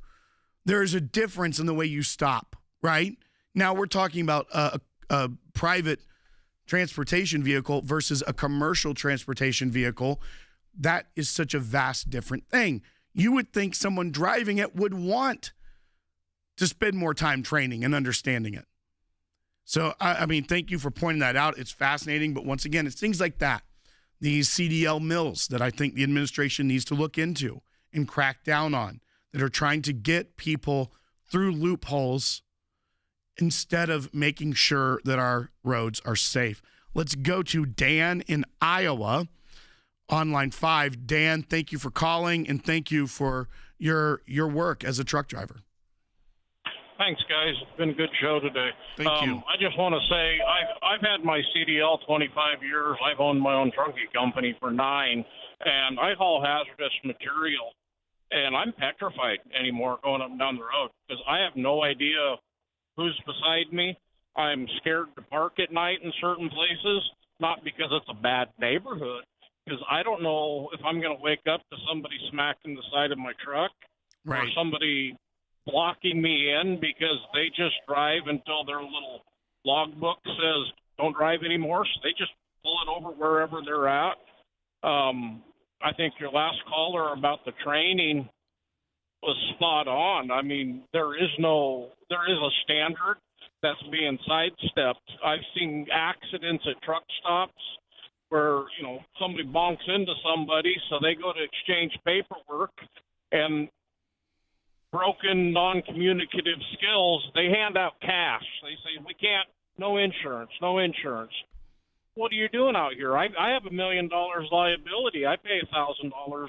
there's a difference in the way you stop, right? Now we're talking about a private transportation vehicle versus a commercial transportation vehicle. That is such a vast different thing. You would think someone driving it would want to spend more time training and understanding it. So, I mean, thank you for pointing that out. It's fascinating. But once again, it's things like that, these CDL mills that I think the administration needs to look into and crack down on, that are trying to get people through loopholes instead of making sure that our roads are safe. Let's go to Dan in Iowa on line 5. Dan, thank you for calling, and thank you for your work as a truck driver. Thanks, guys. It's been a good show today. Thank you. I just want to say I've had my CDL 25 years. I've owned my own trunking company for 9, and I haul hazardous material. And I'm petrified anymore going up and down the road because I have no idea who's beside me. I'm scared to park at night in certain places, not because it's a bad neighborhood, because I don't know if I'm going to wake up to somebody smacking the side of my truck or somebody blocking me in because they just drive until their little logbook says don't drive anymore, so they just pull it over wherever they're at. I think your last caller about the training was spot on. I mean, there is a standard that's being sidestepped. I've seen accidents at truck stops where, somebody bonks into somebody, so they go to exchange paperwork, and broken, non-communicative skills, they hand out cash. They say, we can't, no insurance. What are you doing out here? I have $1 million liability. I pay $1,000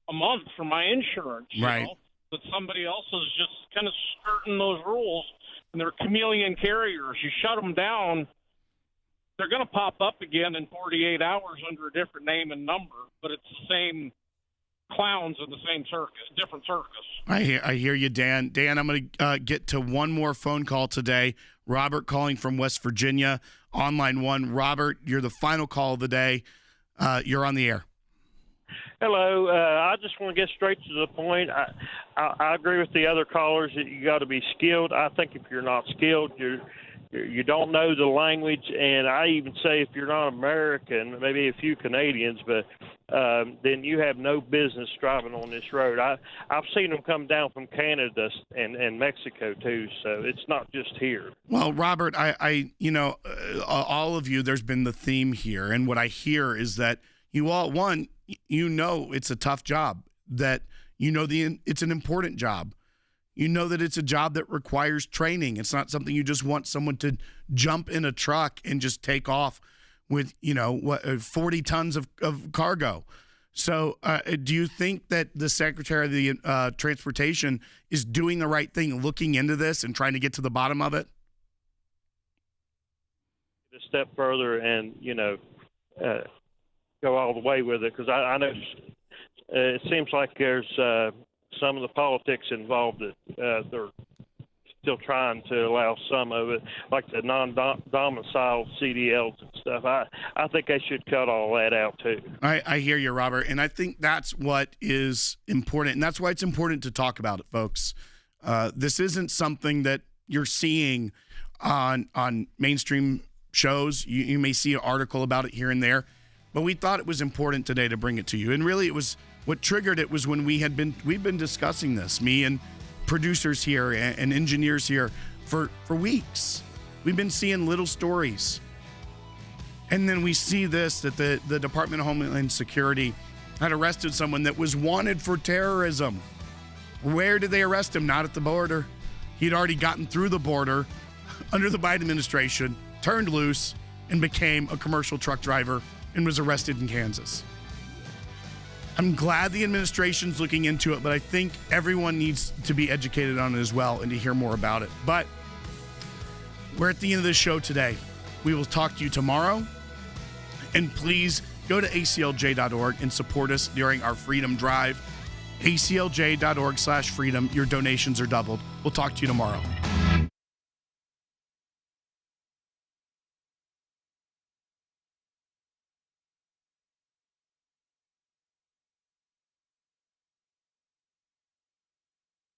a month for my insurance. Right. But somebody else is just kind of skirting those rules, and they're chameleon carriers. You shut them down, they're going to pop up again in 48 hours under a different name and number, but it's the same clowns in the same circus, different circus. I hear you, Dan. Dan, I'm going to get to one more phone call today. Robert calling from West Virginia, on line 1. Robert, you're the final call of the day. You're on the air. Hello. I just want to get straight to the point. I agree with the other callers that you got to be skilled. I think if you're not skilled, you don't know the language, and I even say if you're not American, maybe a few Canadians, but then you have no business driving on this road. I've seen them come down from Canada and Mexico too, so it's not just here. Well, Robert, all of you, there's been the theme here, and what I hear is that you all, one, it's a tough job, that it's an important job. You know that it's a job that requires training. It's not something you just want someone to jump in a truck and just take off with, 40 tons of cargo. So do you think that the Secretary of the Transportation is doing the right thing, looking into this and trying to get to the bottom of it? A step further and, go all the way with it, because I know it seems like there's some of the politics involved that they're still trying to allow some of it, like the non-domiciled CDLs and stuff. I think they should cut all that out too. I hear you, Robert, and I think that's what is important, and that's why it's important to talk about it, folks. This isn't something that you're seeing on mainstream shows. You may see an article about it here and there, but we thought it was important today to bring it to you. And really, it was what triggered it was when we've been discussing this, me and producers here and engineers here for weeks. We've been seeing little stories. And then we see this, that the Department of Homeland Security had arrested someone that was wanted for terrorism. Where did they arrest him? Not at the border. He'd already gotten through the border under the Biden administration, turned loose, and became a commercial truck driver and was arrested in Kansas. I'm glad the administration's looking into it, but I think everyone needs to be educated on it as well and to hear more about it. But we're at the end of the show today. We will talk to you tomorrow. And please go to aclj.org and support us during our Freedom Drive. aclj.org/freedom. Your donations are doubled. We'll talk to you tomorrow.